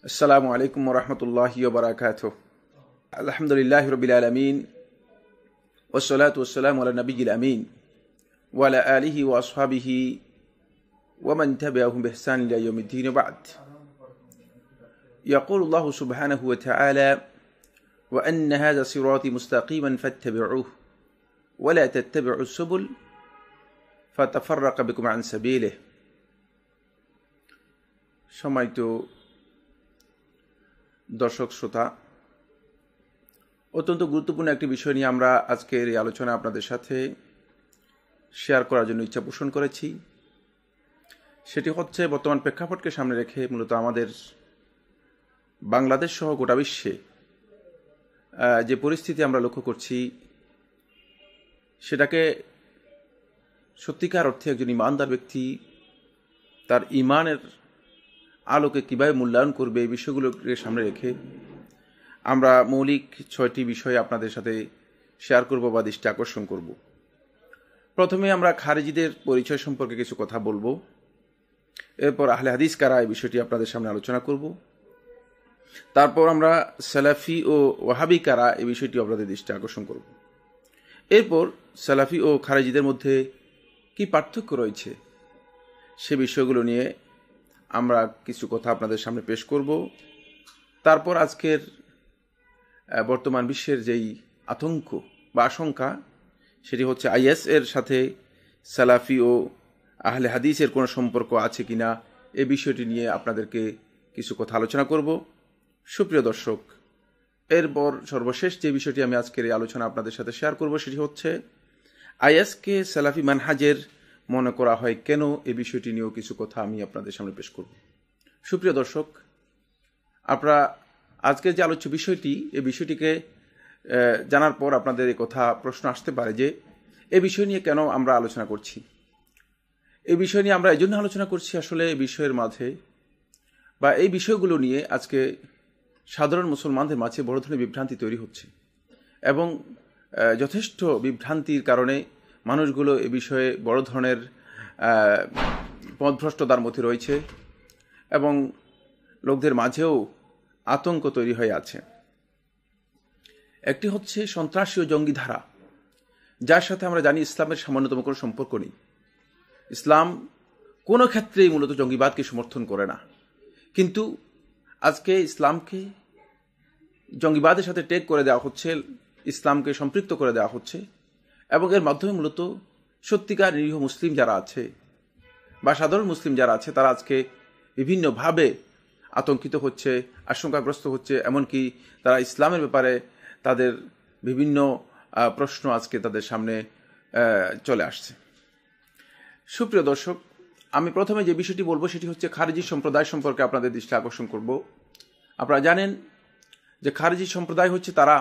আসসালামু আলাইকুম ওয়া রাহমাতুল্লাহি ওয়া বারাকাতুহু। আলহামদুলিল্লাহি রাব্বিল আলামিন ওয়াস সালাতু ওয়াস সালামু আলা নাবিয়্যিল আমিন ওয়া আলা আলিহি ওয়া আসহাবিহি ওয়া মান তাবি'আহুম বিইহসান ইলা ইয়াউমিদ্দিন বা'দ। ইয়াকুলু আল্লাহু সুবহানাহু ওয়া তাআলা ওয়া আন্না হাযা সিরাতী মুস্তাকিমান ফাত্তাবি'উহু ওয়া লা তাত্তাবি'উস সুবুল ফাতাফাররাকা বিকুম আন সাবিলিহি। সম্মানিত দর্শক শ্রোতা, অত্যন্ত গুরুত্বপূর্ণ একটি বিষয় নিয়ে আমরা আজকের এই আলোচনা আপনাদের সাথে শেয়ার করার জন্য ইচ্ছা পোষণ করেছি। সেটি হচ্ছে বর্তমান প্রেক্ষাপটকে সামনে রেখে মূলত আমাদের বাংলাদেশ সহ গোটা বিশ্বে যে পরিস্থিতি আমরা লক্ষ্য করছি, সেটাকে সত্যিকার অর্থে একজন ইমানদার ব্যক্তি তার ইমানের আলোকে কীভাবে মূল্যায়ন করবে, এই বিষয়গুলোকে সামনে রেখে আমরা মৌলিক 6টি বিষয় আপনাদের সাথে শেয়ার করব বা দৃষ্টি আকর্ষণ করব। প্রথমে আমরা খারিজিদের পরিচয় সম্পর্কে কিছু কথা বলবো, এরপর আহলে হাদিস কারা এই বিষয়টি আপনাদের সামনে আলোচনা করব, তারপর আমরা সালাফি ও ওয়াহাবি কারা এই বিষয়টি আপনাদের দৃষ্টি আকর্ষণ করব। এরপর সালাফি ও খারিজিদের মধ্যে কি পার্থক্য রয়েছে সে বিষয়গুলো নিয়ে আমরা কিছু কথা আপনাদের সামনে পেশ করব। তারপর আজকের বর্তমান বিশ্বের যেই আতঙ্ক বা আশঙ্কা, সেটি হচ্ছে আইএস এর সাথে সালাফি ও আহলে হাদিসের কোনো সম্পর্ক আছে কিনা, এই বিষয়টি নিয়ে আপনাদেরকে কিছু কথা আলোচনা করব। সুপ্রিয় দর্শক, এরপর সর্বশেষ যে বিষয়টি আমি আজকের এই আলোচনা আপনাদের সাথে শেয়ার করব, সেটি হচ্ছে আইএসকে সালাফি মানহাজের মনে করা হয় কেন, এই বিষয়টি নিয়েও কিছু কথা আমি আপনাদের সামনে পেশ করব। সুপ্রিয় দর্শক, আপনারা আজকের যে আলোচ্য বিষয়টি, এই বিষয়টিকে জানার পর আপনাদের এই কথা প্রশ্ন আসতে পারে যে এই বিষয় নিয়ে কেন আমরা আলোচনা করছি। এই বিষয় নিয়ে আমরা এই জন্য আলোচনা করছি, আসলে এই বিষয়ের মাঝে বা এই বিষয়গুলো নিয়ে আজকে সাধারণ মুসলমানদের মাঝে বড় ধরনের বিভ্রান্তি তৈরি হচ্ছে এবং যথেষ্ট বিভ্রান্তির কারণে মানুষগুলো এ বিষয়ে বড় ধরনের পথভ্রষ্টতার মধ্যে রয়েছে এবং লোকদের মাঝেও আতঙ্ক তৈরি হয়ে আছে। একটি হচ্ছে সন্ত্রাসী ও জঙ্গি ধারা, যার সাথে আমরা জানি ইসলামের সামান্যতম কোনো সম্পর্ক নেই। ইসলাম কোনো ক্ষেত্রেই মূলত জঙ্গিবাদকে সমর্থন করে না, কিন্তু আজকে ইসলামকে জঙ্গিবাদের সাথে টেগ করে দেওয়া হচ্ছে, ইসলামকে সম্পৃক্ত করে দেওয়া হচ্ছে এবং এর মাধ্যমে মূলত সত্যিকার নিরীহ মুসলিম যারা আছে বা সাধারণ মুসলিম যারা আছে, তারা আজকে বিভিন্নভাবে আতঙ্কিত হচ্ছে, আশঙ্কাগ্রস্ত হচ্ছে, এমনকি তারা ইসলামের ব্যাপারে তাদের বিভিন্ন প্রশ্ন আজকে তাদের সামনে চলে আসছে। সুপ্রিয় দর্শক, আমি প্রথমে যে বিষয়টি বলবো সেটি হচ্ছে খারিজি সম্প্রদায় সম্পর্কে আপনাদের দৃষ্টি আকর্ষণ করব। আপনারা জানেন যে খারিজি সম্প্রদায় হচ্ছে তারা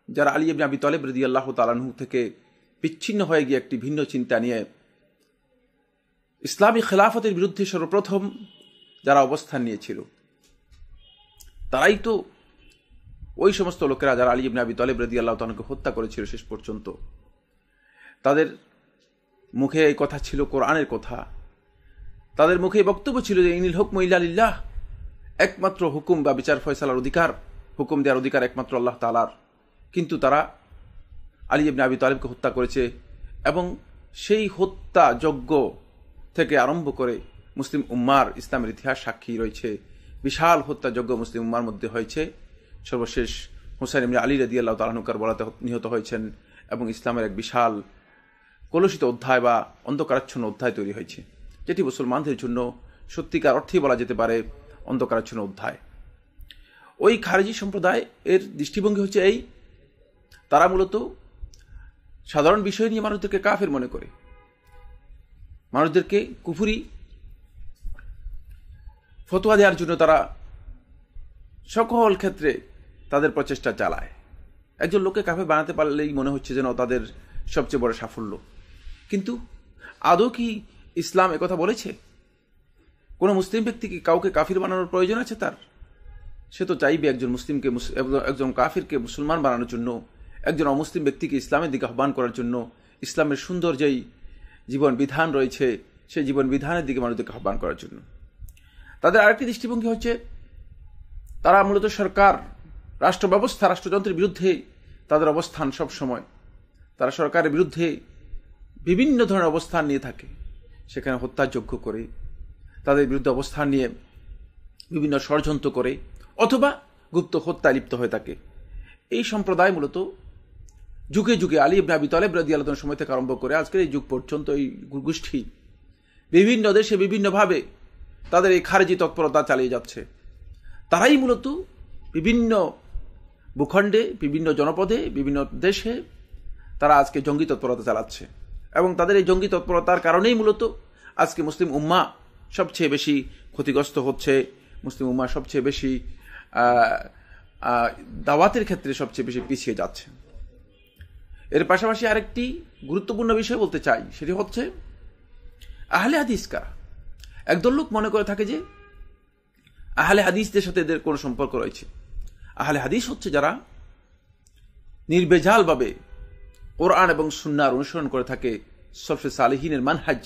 যারা আলী ইবনে আবি তালেব রাদিয়াল্লাহু তাআলা আনহু থেকে বিচ্ছিন্ন হয়ে গিয়ে একটি ভিন্ন চিন্তা নিয়ে ইসলামী খেলাফতের বিরুদ্ধে সর্বপ্রথম যারা অবস্থান নিয়েছিল, তারাই তো ওই সমস্ত লোকেরা যারা আলী ইবনে আবি তালেব রাদিয়াল্লাহু তাআলা আনহুকে হত্যা করেছিল। শেষ পর্যন্ত তাদের মুখে এই কথা ছিল কোরআনের কথা, তাদের মুখে বক্তব্য ছিল যে ইনিল হুকমু ইল্লা লিল্লাহ, একমাত্র হুকুম বা বিচার ফয়সালার অধিকার, হুকুম দেওয়ার অধিকার একমাত্র আল্লাহ তাআলার। কিন্তু তারা আলী ইবনে আবি তালেবকে হত্যা করেছে এবং সেই হত্যা যজ্ঞ থেকে আরম্ভ করে মুসলিম উম্মার ইসলামের ইতিহাস সাক্ষী রয়েছে। বিশাল হত্যাযজ্ঞ মুসলিম উম্মার মধ্যে হয়েছে। সর্বশেষ হুসাইন ইবনে আলী রাদিয়াল্লাহু তাআলা আনহু কারবালাতে নিহত হয়েছেন এবং ইসলামের এক বিশাল কলুষিত অধ্যায় বা অন্ধকারাচ্ছন্ন অধ্যায় তৈরি হয়েছে, যেটি মুসলমানদের জন্য সত্যিকার অর্থেই বলা যেতে পারে অন্ধকারাচ্ছন্ন অধ্যায়। ওই খারিজি সম্প্রদায় এর দৃষ্টিভঙ্গি হচ্ছে এই, তারা মূলত সাধারণ বিষয় নিয়ে মানুষদেরকে কাফের মনে করে, মানুষদেরকে কুফরি ফতোয়া দেওয়ার জন্য তারা সকল ক্ষেত্রে তাদের প্রচেষ্টা চালায়। একজন লোককে কাফের বানাতে পারলেই মনে হচ্ছে যেন তাদের সবচেয়ে বড় সাফল্য। কিন্তু আদৌ কি ইসলাম একথা বলেছে? কোনো মুসলিম ব্যক্তি কি কাউকে কাফির বানানোর প্রয়োজন আছে তার? সে তো চাইবে একজন মুসলিমকে, একজন কাফিরকে মুসলমান বানানোর জন্য, একজন অমুসলিম ব্যক্তিকে ইসলামের দিকে আহ্বান করার জন্য, ইসলামের সুন্দর যেই জীবন বিধান রয়েছে সেই জীবন বিধানের দিকে মানুষদেরকে আহ্বান করার জন্য। তাদের আরেকটি দৃষ্টিভঙ্গি হচ্ছে তারা মূলত সরকার, রাষ্ট্র ব্যবস্থা, রাষ্ট্রযন্ত্রের বিরুদ্ধে তাদের অবস্থান সব সময়। তারা সরকারের বিরুদ্ধে বিভিন্ন ধরনের অবস্থান নিয়ে থাকে, সেখানে হত্যাযজ্ঞ করে, তাদের বিরুদ্ধে অবস্থান নিয়ে বিভিন্ন ষড়যন্ত্র করে অথবা গুপ্ত হত্যায় লিপ্ত হয়ে থাকে। এই সম্প্রদায় মূলত যুগে যুগে আলী ইবনে আবি তালেব রাদিয়াল্লাহু আনহুর সময় থেকে আরম্ভ করে আজকের এই যুগ পর্যন্ত এই গোষ্ঠী বিভিন্ন দেশে বিভিন্নভাবে তাদের এই খারেজি তৎপরতা চালিয়ে যাচ্ছে। তারাই মূলত বিভিন্ন ভূখণ্ডে, বিভিন্ন জনপদে, বিভিন্ন দেশে তারা আজকে জঙ্গি তৎপরতা চালাচ্ছে এবং তাদের এই জঙ্গি তৎপরতার কারণেই মূলত আজকে মুসলিম উম্মাহ সবচেয়ে বেশি ক্ষতিগ্রস্ত হচ্ছে। মুসলিম উম্মাহ সবচেয়ে বেশি দাওয়াতের ক্ষেত্রে সবচেয়ে বেশি পিছিয়ে যাচ্ছে। এর পাশাপাশি আরেকটি গুরুত্বপূর্ণ বিষয় বলতে চাই, সেটি হচ্ছে আহলে হাদিস কারা। একদল লোক মনে করে থাকে যে আহলে হাদিসদের সাথে এদের কোনো সম্পর্ক রয়েছে। আহলে হাদিস হচ্ছে যারা নির্বেজালভাবে কোরআন এবং সুন্নাহর অনুসরণ করে থাকে, সলফে সালেহিনের মানহাজ,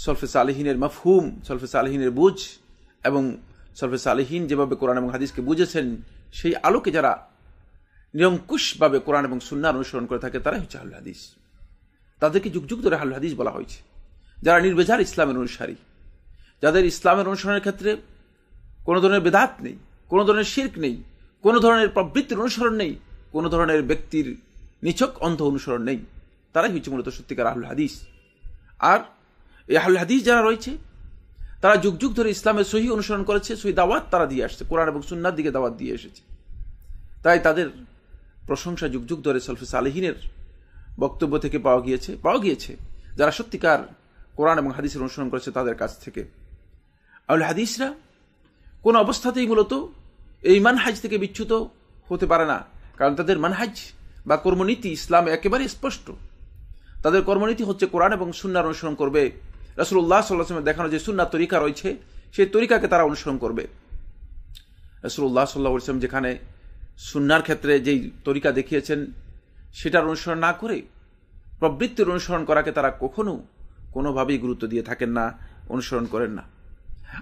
সলফে সালেহিনের মাফহুম, সলফে সালেহিনের বুঝ এবং সলফে সালেহিন যেভাবে কোরআন এবং হাদিসকে বুঝেছেন সেই আলোকে যারা নিরঙ্কুশভাবে কোরআন এবং সুন্নাহর অনুসরণ করে থাকে তারাই হচ্ছে আহলে হাদিস। তাদেরকে যুগ যুগ ধরে আহলে হাদিস বলা হয়েছে। যারা নির্বেজাল ইসলামের অনুসারী, যাদের ইসলামের অনুসরণের ক্ষেত্রে কোনো ধরনের বেদাত নেই, কোনো ধরনের শিরক নেই, কোনো ধরনের প্রবৃত্তির অনুসরণ নেই, কোনো ধরনের ব্যক্তির নিছক অন্ধ অনুসরণ নেই, তারাই হচ্ছে মূলত সত্যিকার আহলে হাদিস। আর এই আহলে হাদিস যারা রয়েছে তারা যুগ যুগ ধরে ইসলামের সহি অনুসরণ করেছে, সহি দাওয়াত তারা দিয়ে আসছে, কোরআন এবং সুন্নাহর দিকে দাওয়াত দিয়ে এসেছে। তাই তাদের প্রশংসা যুগ যুগ ধরে সলফে সালেহিনের বক্তব্য থেকে পাওয়া গিয়েছে যারা সত্যিকার কোরআন এবং হাদিসের অনুসরণ করেছে তাদের কাছ থেকে। আহলে হাদিসরা কোন অবস্থাতেই মূলত এই মানহাজ থেকে বিচ্যুত হতে পারে না, কারণ তাদের মানহাজ বা কর্মনীতি ইসলামে একেবারে স্পষ্ট। তাদের কর্মনীতি হচ্ছে কোরআন এবং সুন্নাহর অনুসরণ করবে। রাসূলুল্লাহ সাল্লাল্লাহু আলাইহি ওয়াসাল্লাম দেখানো যে সুন্নাহ তরিকা রয়েছে সেই তরিকাকে তারা অনুসরণ করবে। রাসূলুল্লাহ সাল্লাল্লাহু আলাইহি ওয়াসাল্লাম যেখানে সুন্নাহর ক্ষেত্রে যেই তরিকা দেখিয়েছেন সেটার অনুসরণ না করে প্রবৃত্তির অনুসরণ করাকে তারা কখনো কোনোভাবেই গুরুত্ব দিয়ে থাকেন না, অনুসরণ করেন না।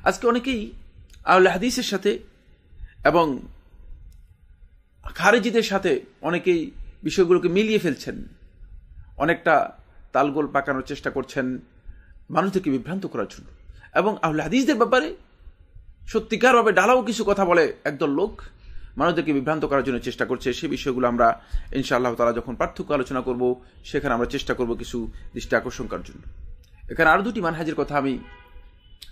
আজকে অনেকেই আহলে হাদিসের সাথে এবং খারেজিদের সাথে অনেকেই বিষয়গুলোকে মিলিয়ে ফেলছেন, অনেকটা তালগোল পাকানোর চেষ্টা করছেন মানুষদেরকে বিভ্রান্ত করার জন্য। এবং আহলে হাদিসদের ব্যাপারে সত্যিকারভাবে ঢালাও কিছু কথা বলে একদল লোক মানুষদেরকে বিভ্রান্ত করার জন্য চেষ্টা করছে। সেই বিষয়গুলো আমরা ইনশাআল্লাহ তাআলা যখন পার্থক্য আলোচনা করব সেখানে আমরা চেষ্টা করব কিছু দৃষ্টি আকর্ষণ করার জন্য। এখানে আরো দুটি মানহাজের কথা,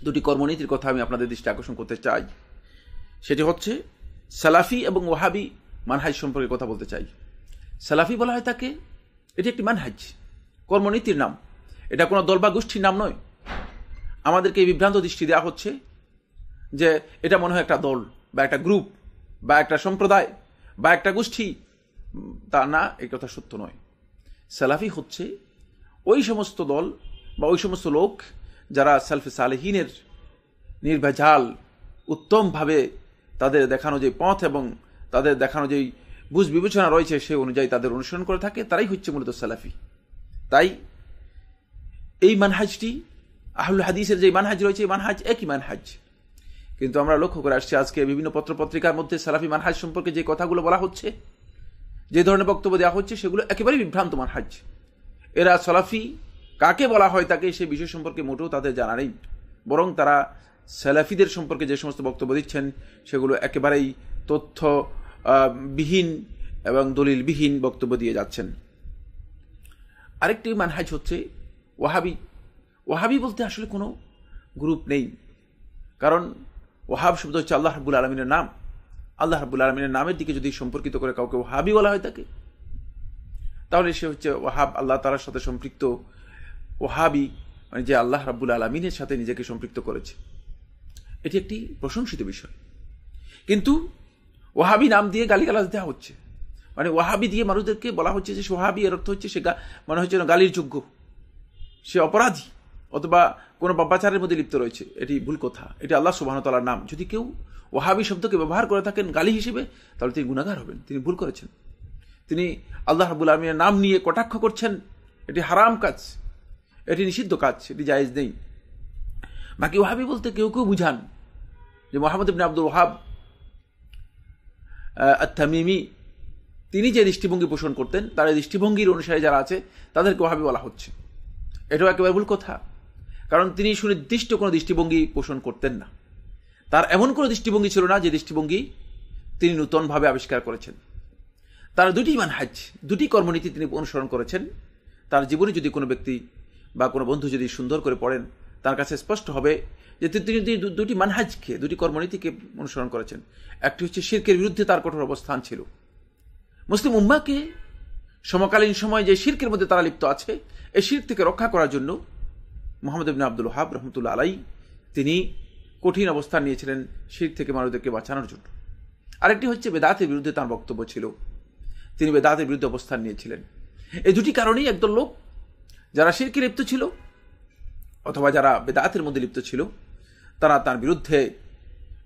দুটি কর্মনীতির কথা আমি আপনাদের দৃষ্টি আকর্ষণ করতে চাই। সেটি হচ্ছে সালাফি এবং ওয়াহাবি মানহাজ সম্পর্কে কথা বলতে চাই। সালাফি বলা হয় তাকে, এটি একটি মানহাজ, কর্মনীতির নাম, এটা কোনো দল বা গোষ্ঠীর নাম নয়। আমাদেরকে এই বিভ্রান্ত দৃষ্টি দেওয়া হচ্ছে যে এটা মনে হয় একটা দল বা একটা গ্রুপ বা একটা সম্প্রদায় বা একটা গোষ্ঠী, তা না, এই কথা সত্য নয়। সালাফি হচ্ছে ওই সমস্ত দল বা ওই সমস্ত লোক যারা সালফে সালেহিনের নির্ভেজাল উত্তমভাবে তাদের দেখানো যে পথ এবং তাদের দেখানো যেই বুঝ বিবেচনা রয়েছে সেই অনুযায়ী তাদের অনুসরণ করে থাকে, তারাই হচ্ছে মূলত সালাফি। তাই এই মানহাজটি আহলে হাদিসের যে মানহাজ রয়েছে এই মানহাজ একই মানহাজ। কিন্তু আমরা লক্ষ্য করে আসছি আজকে বিভিন্ন পত্রপত্রিকার মধ্যে সালাফি মানহাজ সম্পর্কে যে কথাগুলো বলা হচ্ছে, যে ধরনের বক্তব্য দেওয়া হচ্ছে সেগুলো একেবারেই বিভ্রান্ত মানহাজ। এরা সালাফি কাকে বলা হয় তাকে সেই বিষয় সম্পর্কে মোটেও তাদের জানা নেই, বরং তারা সালাফিদের সম্পর্কে যে সমস্ত বক্তব্য দিচ্ছেন সেগুলো একেবারেই তথ্যবিহীন এবং দলিলবিহীন বক্তব্য দিয়ে যাচ্ছেন। আরেকটি মানহাজ হচ্ছে ওয়াহাবি। ওয়াহাবি বলতে আসলে কোনো গ্রুপ নেই, কারণ ওয়াহাব শব্দ হচ্ছে আল্লাহ রাব্বুল আলামিনের নাম। আল্লাহ রাব্বুল আলামিনের নামের দিকে যদি সম্পর্কিত করে কাউকে ওয়াহাবি বলা হয় তাকে, তাহলে সে হচ্ছে ওয়াহাব, আল্লাহ তাআলার সাথে সম্পৃক্ত ওয়াহাবি, মানে যে আল্লাহ রাব্বুল আলামিনের সাথে নিজেকে সম্পৃক্ত করেছে। এটি একটি প্রশংসিত বিষয়। কিন্তু ওয়াহাবি নাম দিয়ে গালিগালাজ দেওয়া হচ্ছে, মানে ওয়াহাবি দিয়ে মানুষদেরকে বলা হচ্ছে যে ওয়াহাবি, এর অর্থ হচ্ছে সে মনে হচ্ছে গালির যোগ্য, সে অপরাধী অথবা কোনো পাপাচারের মধ্যে লিপ্ত রয়েছে। এটি ভুল কথা। এটি আল্লাহ সুবহানাহু ওয়া তাআলার নাম। যদি কেউ ওয়াহাবি শব্দকে ব্যবহার করে থাকেন গালি হিসেবে, তাহলে তিনি গুনাহগার হবেন, তিনি ভুল করেছেন, তিনি আল্লাহ রাব্বুল আলামিনের নাম নিয়ে কটাক্ষ করছেন। এটি হারাম কাজ, এটি নিষিদ্ধ কাজ, এটি জায়েজ নেই। বাকি ওয়াহাবি বলতে কেউ কেউ বুঝান যে মুহাম্মদ ইবনে আব্দুল ওয়াহাব আত-তামিমি, তিনি যে দৃষ্টিভঙ্গি পোষণ করতেন, তার এই দৃষ্টিভঙ্গির অনুসারী যারা আছে তাদেরকে ওয়াহাবি বলা হচ্ছে। এটাও একেবারে ভুল কথা, কারণ তিনি সুনির্দিষ্ট কোনো দৃষ্টিভঙ্গি পোষণ করতেন না। তার এমন কোনো দৃষ্টিভঙ্গি ছিল না যে দৃষ্টিভঙ্গি তিনি নূতনভাবে আবিষ্কার করেছেন। তার দুটি মানহাজ, দুটি কর্মনীতি তিনি অনুসরণ করেছেন। তার জীবনে যদি কোনো ব্যক্তি বা কোনো বন্ধু যদি সুন্দর করে পড়েন, তার কাছে স্পষ্ট হবে যে তিনি দুটি মানহাজকে, দুটি কর্মনীতিকে অনুসরণ করেছেন। একটি হচ্ছে শিরকের বিরুদ্ধে তার কঠোর অবস্থান ছিল। মুসলিম উম্মাহকে সমকালীন সময়ে যে শিরকের মধ্যে তারা লিপ্ত আছে, এই শিরক থেকে রক্ষা করার জন্য মুহাম্মদ ইবনে আব্দুল ওয়াহাব রহমতুল্লাহ আলাইহি তিনি কঠিন অবস্থান নিয়েছিলেন শিরক থেকে মানুষদেরকে বাঁচানোর জন্য। আরেকটি হচ্ছে বেদাতের বিরুদ্ধে তার বক্তব্য ছিল, তিনি বেদাতের বিরুদ্ধে অবস্থান নিয়েছিলেন। এই দুটি কারণেই একদল লোক যারা শিরকে লিপ্ত ছিল অথবা যারা বেদাতের মধ্যে লিপ্ত ছিল, তারা তার বিরুদ্ধে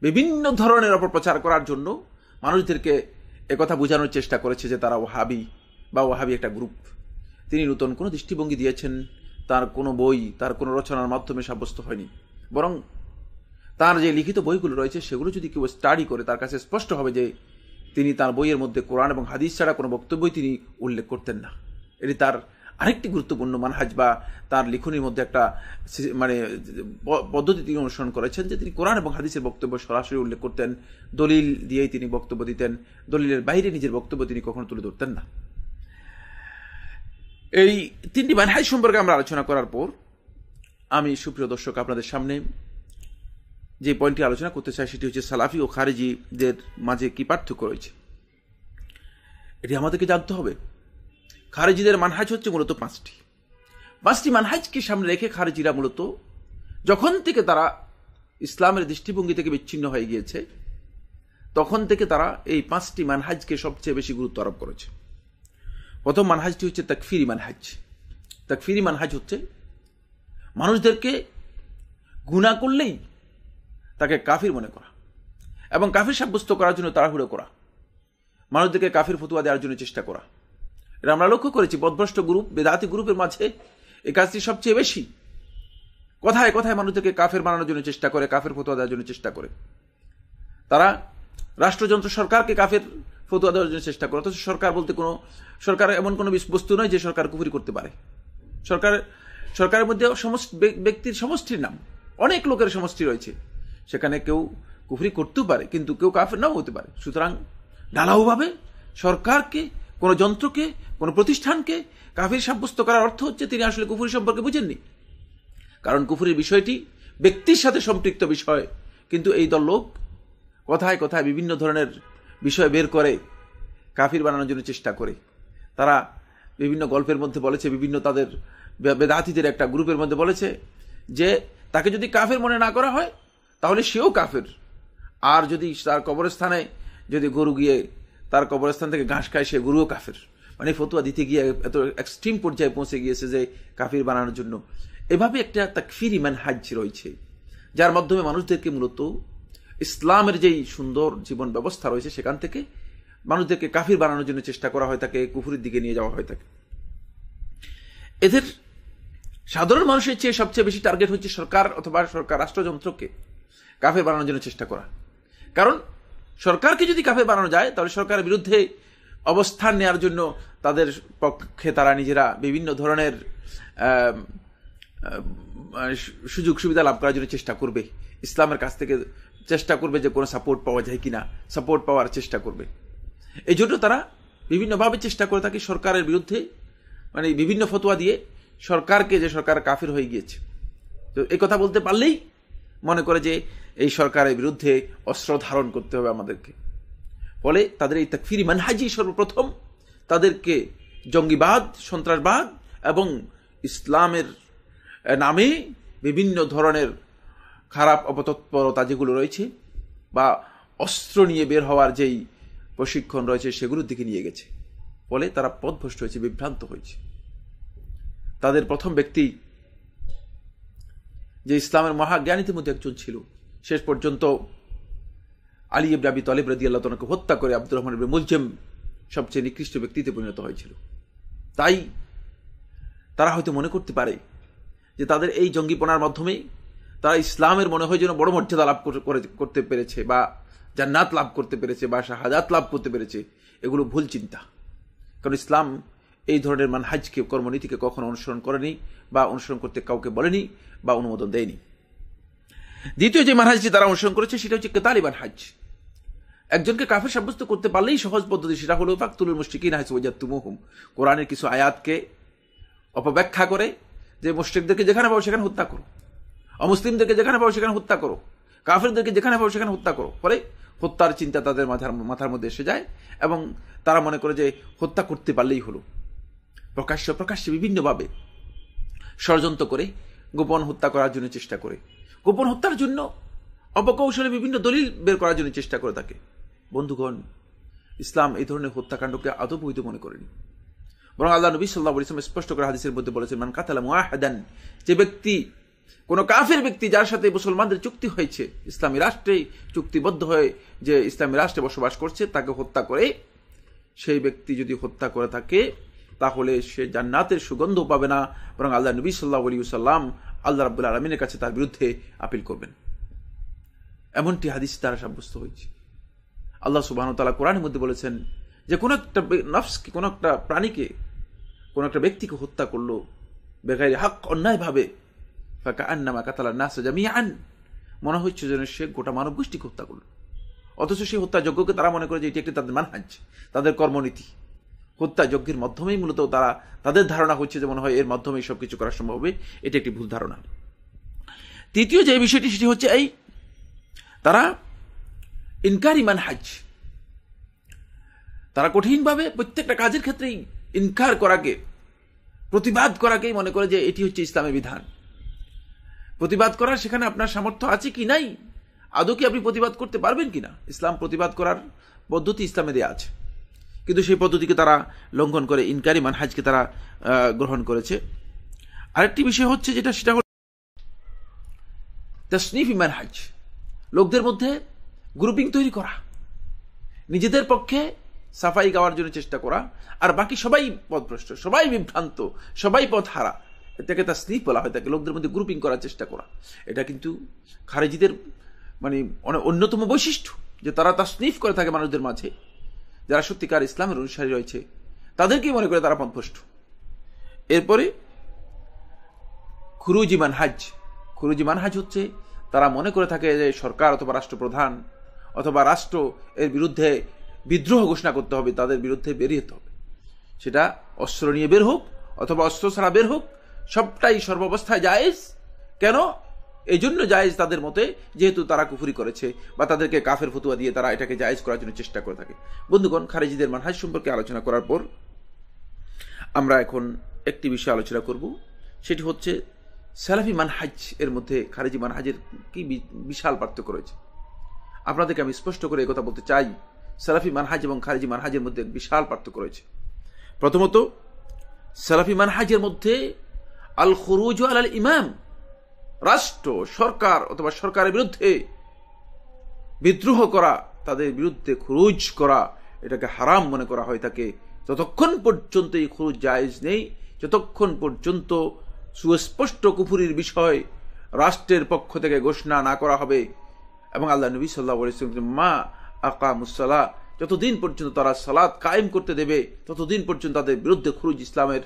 বিভিন্ন ধরনের অপপ্রচার করার জন্য মানুষদেরকে একথা বোঝানোর চেষ্টা করেছে যে তারা ওয়াহাবি বা ওয়াহাবি একটা গ্রুপ। তিনি নতুন কোনো দৃষ্টিভঙ্গি দিয়েছেন তার কোনো বই, তার কোনো রচনার মাধ্যমে সাব্যস্ত হয়নি, বরং তার যে লিখিত বইগুলো রয়েছে সেগুলো যদি কেউ স্টাডি করে, তার কাছে স্পষ্ট হবে যে তিনি তার বইয়ের মধ্যে কোরআন এবং হাদিস ছাড়া কোনো বক্তব্যই তিনি উল্লেখ করতেন না। এটি তার আরেকটি গুরুত্বপূর্ণ মানহাজ বা তার লিখনির মধ্যে একটা পদ্ধতি তিনি অনুসরণ করেছেন যে তিনি কোরআন এবং হাদিসের বক্তব্য সরাসরি উল্লেখ করতেন, দলিল দিয়েই তিনি বক্তব্য দিতেন, দলিলের বাইরে নিজের বক্তব্য তিনি কখনো তুলে ধরতেন না। এই তিনটি মানহাজ সম্পর্কে আমরা আলোচনা করার পর আমি সুপ্রিয় দর্শক আপনাদের সামনে যে পয়েন্টটি আলোচনা করতে চাই সেটি হচ্ছে সালাফি ও খারিজিদের মাঝে কি পার্থক্য রয়েছে। এটি আমাদেরকে জানতে হবে। খারিজিদের মানহাজ হচ্ছে মূলত পাঁচটি মানহাজকে সামনে রেখে খারিজিরা মূলত যখন থেকে তারা ইসলামের দৃষ্টিভঙ্গি থেকে বিচ্ছিন্ন হয়ে গিয়েছে, তখন থেকে তারা এই পাঁচটি মানহাজকে সবচেয়ে বেশি গুরুত্ব আরোপ করেছে। প্রথম মানহাজটি হচ্ছে তাকফিরি মানহাজ। তাকফিরি মানহাজ হচ্ছে মানুষদেরকে গুনাহ করলেই তাকে কাফির মনে করা এবং কাফির সাব্যস্ত করার জন্য তাড়াহুড়ো করা, মানুষদেরকে কাফির ফতোয়া দেওয়ার জন্য চেষ্টা করা। এটা আমরা লক্ষ্য করেছি পথভ্রষ্ট গ্রুপ, বেদাতি গ্রুপের মাঝে এই কাজটি সবচেয়ে বেশি। কথায় কথায় মানুষদেরকে কাফের বানানোর জন্য চেষ্টা করে, কাফের ফতোয়া দেওয়ার জন্য চেষ্টা করে। তারা রাষ্ট্রযন্ত্র সরকারকে কাফের ফতোয়া দেওয়ার জন্য চেষ্টা করে, অথচ সরকার বলতে কোনো সরকার এমন কোনো বস্তু নয় যে সরকার কুফরি করতে পারে। সরকারের মধ্যে ব্যক্তির সমষ্টির নাম, অনেক লোকের সমষ্টি রয়েছে, সেখানে কেউ কুফরি করতেও পারে কিন্তু কেউ কাফের নাও হতে পারে। সুতরাং ঢালাওভাবে সরকারকে, কোনো যন্ত্রকে, কোনো প্রতিষ্ঠানকে কাফির সাব্যস্ত করার অর্থ হচ্ছে তিনি আসলে কুফরি সম্পর্কে বুঝেননি। কারণ কুফরির বিষয়টি ব্যক্তির সাথে সম্পৃক্ত বিষয়, কিন্তু এই দল লোক কথায় কথায় বিভিন্ন ধরনের বিষয় বের করে কাফির বানানোর জন্য চেষ্টা করে। তারা বিভিন্ন গল্পের মধ্যে বলেছে, বিভিন্ন তাদের বেদাতীদের একটা গ্রুপের মধ্যে বলেছে যে তাকে যদি কাফের মনে না করা হয় তাহলে সেও কাফের, আর যদি তার কবরস্থানে যদি গরু গিয়ে তার কবরস্থান থেকে ঘাস খায় সে গরুও কাফের। মানে ফতোয়া দিতে গিয়ে এত এক্সট্রিম পর্যায়ে পৌঁছে গিয়েছে যে কাফির বানানোর জন্য। এভাবে একটা তাকফিরি মানহাজ রয়েছে যার মাধ্যমে মানুষদেরকে মূলত ইসলামের যেই সুন্দর জীবন ব্যবস্থা রয়েছে সেখান থেকে মানুষদেরকে কাফির বানানোর জন্য চেষ্টা করা হয়, তাকে কুফরির দিকে নিয়ে যাওয়া হয় থাকে। এদের সাধারণ মানুষের চেয়ে সবচেয়ে বেশি টার্গেট হচ্ছে সরকার অথবা সরকার রাষ্ট্রযন্ত্রকে কাফের বানানোর জন্য চেষ্টা করা। কারণ সরকারকে যদি কাফের বানানো যায় তাহলে সরকারের বিরুদ্ধে অবস্থান নেওয়ার জন্য তাদের পক্ষে তারা নিজেরা বিভিন্ন ধরনের সুযোগ সুবিধা লাভ করার জন্য চেষ্টা করবে, ইসলামের কাছ থেকে চেষ্টা করবে যে কোনো সাপোর্ট পাওয়া যায় কিনা, সাপোর্ট পাওয়ার চেষ্টা করবে। এই জন্য তারা বিভিন্নভাবে চেষ্টা করে থাকে সরকারের বিরুদ্ধে, মানে বিভিন্ন ফতোয়া দিয়ে সরকারকে, যে সরকার কাফির হয়ে গিয়েছে, তো এই কথা বলতে পারলেই মনে করে যে এই সরকারের বিরুদ্ধে অস্ত্র ধারণ করতে হবে আমাদেরকে। ফলে তাদের এই তাকফিরি মানহাজি সর্বপ্রথম তাদেরকে জঙ্গিবাদ, সন্ত্রাসবাদ এবং ইসলামের নামে বিভিন্ন ধরনের খারাপ অপতৎপরতা যেগুলো রয়েছে বা অস্ত্র নিয়ে বের হওয়ার যেই প্রশিক্ষণ রয়েছে সেগুলোর দিকে নিয়ে গেছে। ফলে তারা পথভ্রষ্ট হয়েছে, বিভ্রান্ত হয়েছে। তাদের প্রথম ব্যক্তি যে ইসলামের মহাজ্ঞানীদের মধ্যে একজন ছিল, শেষ পর্যন্ত আলী ইবনে আবি তালিব রাদিয়াল্লাহু তাআলাকে হত্যা করে আব্দুর রহমান ইবনে মুলজিম সবচেয়ে নিকৃষ্ট ব্যক্তিতে পরিণত হয়েছিল। তাই তারা হয়তো মনে করতে পারে যে তাদের এই জঙ্গিপনার মাধ্যমে তারা ইসলামের মনে হয় যেন বড় মর্যাদা লাভ করতে পেরেছে বা জান্নাত লাভ করতে পেরেছে বা শাহাদাত লাভ করতে পেরেছে, এগুলো ভুল চিন্তা। কারণ ইসলাম এই ধরনের মানহাজকে, কর্মনীতিকে কখনো অনুসরণ করেনি বা অনুসরণ করতে কাউকে বলেনি বা অনুমোদন দেয়নি। দ্বিতীয় যে মানহাজটি তারা অনুসরণ করেছে সেটা হচ্ছে কেতালি মানহাজ। একজনকে কাফের সাব্যস্ত করতে পারলেই সহজ পদ্ধতি, সেটা হলো ফাকতুলুল মুশরিকিনা হাইসু ওয়াজাদতুমুহুম। কোরআনের কিছু আয়াতকে অপব্যাখ্যা করে যে মুশরিকদেরকে যেখানে পাবো সেখানে হত্যা করো, অমুসলিমদেরকে যেখানে পাবো সেখানে হত্যা করো, কাফেরদেরকে যেখানে পাবো সেখানে হত্যা করো। ফলে হত্যার চিন্তা তাদের মাথার মধ্যে এসে যায় এবং তারা মনে করে যে হত্যা করতে পারলেই হলো। প্রকাশ্যে বিভিন্নভাবে ষড়যন্ত্র করে গোপন হত্যা করার জন্য চেষ্টা করে, গোপন হত্যার জন্য অপকৌশলে বিভিন্ন দলিল বের করার জন্য চেষ্টা করে থাকে। বন্ধুগণ, ইসলাম এই ধরনের হত্যাকাণ্ডকে আদৌ বৈধ মনে করেনি, বরং আল্লাহ নবী সাল্লাল্লাহু আলাইহি ওয়াসাল্লাম স্পষ্ট করে হাদিসের মধ্যে বলেছেন, মান কাতালা মুআহাদান, যে ব্যক্তি, কোন কাফের ব্যক্তি যার সাথে মুসলমানদের চুক্তি হয়েছে, ইসলামী রাষ্ট্রে চুক্তিবদ্ধ হয়ে যে ইসলামী রাষ্ট্রে বসবাস করছে, তাকে হত্যা করে, সেই ব্যক্তি যদি হত্যা করে থাকে তাহলে সে জান্নাতের সুগন্ধ পাবে না, বরং আল্লাহ নবী সাল্লাল্লাহু আলাইহি ওয়াসাল্লাম আল্লাহ রাব্বুল আলামিনের কাছে তার বিরুদ্ধে আপিল করবেন। এমনটি হাদিস দ্বারা সাব্যস্ত হয়েছে। আল্লাহ সুবহানাহু ওয়া তাআলা কোরআনের মধ্যে বলেছেন যে কোন একটা নফসকে, কোন একটা প্রাণীকে, কোন একটা ব্যক্তিকে হত্যা করলো বেগাইরে হক, অন্যায়ভাবে, ফাকাআন্নামা কাতালান নাস জামিআন, মনে হচ্ছে যেন সে গোটা মানব গোষ্ঠীকে হত্যা করলো। অথচ সেই হত্যাযজ্ঞকে তারা মনে করে যে এটি একটি তাদের মানহাজ, তাদের কর্মনীতি। হত্যাযজ্ঞের মাধ্যমেই মূলত তাদের ধারণা হচ্ছে যে মনে হয় এর মাধ্যমেই সবকিছু করা সম্ভব হবে। এটি একটি ভুল ধারণা। তৃতীয় যে বিষয়টি সেটি হচ্ছে এই, তারা ইনকারি মানহাজ, তারা কঠিনভাবে প্রত্যেকটা কাজের ক্ষেত্রেই ইনকার করাকে, প্রতিবাদ করাকেই মনে করে যে এটি হচ্ছে ইসলামের বিধান। প্রতিবাদ করার সেখানে আপনার সামর্থ্য আছে কি নাই, আদৌ কি আপনি প্রতিবাদ করতে পারবেন কিনা। ইসলাম প্রতিবাদ করার পদ্ধতি ইসলামে দেয়া আছে, কিন্তু সেই পদ্ধতিকে তারা লঙ্ঘন করে ইনকারি মানহাজকে তারা গ্রহণ করেছে। আরেকটি বিষয় হচ্ছে যেটা, সেটা হল তাসনিফি মানহাজ, লোকদের মধ্যে গ্রুপিং তৈরি করা, নিজেদের পক্ষে সাফাই গাওয়ার জন্য চেষ্টা করা, আর বাকি সবাই পথভ্রষ্ট, সবাই বিভ্রান্ত, সবাই পথহারা, এটাকে তাসনিফ বলা হয়। তাকে লোকদের মধ্যে গ্রুপিং করার চেষ্টা করা, এটা কিন্তু খারেজিদের মানে অন্যতম বৈশিষ্ট্য, যে তারা তাসনিফ করে থাকে মানুষদের মাঝে। যারা সত্যিকার ইসলামের অনুসারী রয়েছে তাদেরকেই মনে করে তারা পথভ্রষ্ট। এরপরে খুরুজি মানহাজ। খুরুজি মানহাজ হচ্ছে তারা মনে করে থাকে যে সরকার অথবা রাষ্ট্রপ্রধান অথবা রাষ্ট্র এর বিরুদ্ধে বিদ্রোহ ঘোষণা করতে হবে, তাদের বিরুদ্ধে বেরিয়ে যেতে হবে। সেটা অস্ত্র নিয়ে বের হোক অথবা অস্ত্র ছাড়া বের হোক, সবটাই সর্বাবস্থায় জায়েজ। কেন? এই জন্য জায়েজ তাদের মতে, যেহেতু তারা কুফরি করেছে বা তাদেরকে কাফের ফতুয়া দিয়ে তারা এটাকে জায়েজ করার জন্য চেষ্টা করে থাকে। বন্ধুগণ, খারেজিদের মানহাজ সম্পর্কে আলোচনা করার পর আমরা এখন একটি বিষয় আলোচনা করব, সেটি হচ্ছে সালাফি মানহাজ এর মধ্যে খারেজি মানহাজের কি বিশাল পার্থক্য রয়েছে। আপনাদেরকে আমি স্পষ্ট করে এই কথা বলতে চাই, সালাফি মানহাজ এবং খারেজি মানহাজের মধ্যে বিশাল পার্থক্য রয়েছে। প্রথমত, সালাফি মানহাজের মধ্যে আল খুরুজ আলাল ইমাম, রাষ্ট্র, সরকার অথবা সরকারের বিরুদ্ধে বিদ্রোহ করা, তাদের বিরুদ্ধে খুরুজ করা, এটাকে হারাম মনে করা হয় থাকে। যতক্ষণ পর্যন্ত এই খুরুজ জায়েজ নেই, যতক্ষণ পর্যন্ত সুস্পষ্ট কুফরির বিষয় রাষ্ট্রের পক্ষ থেকে ঘোষণা না করা হবে এবং আল্লাহ নবী সাল্লাল্লাহু আলাইহি ওয়াসাল্লাম মা আকামুস সালাহ, যতদিন পর্যন্ত তারা সালাত কায়েম করতে দেবে ততদিন পর্যন্ত তাদের বিরুদ্ধে খুরুজ ইসলামের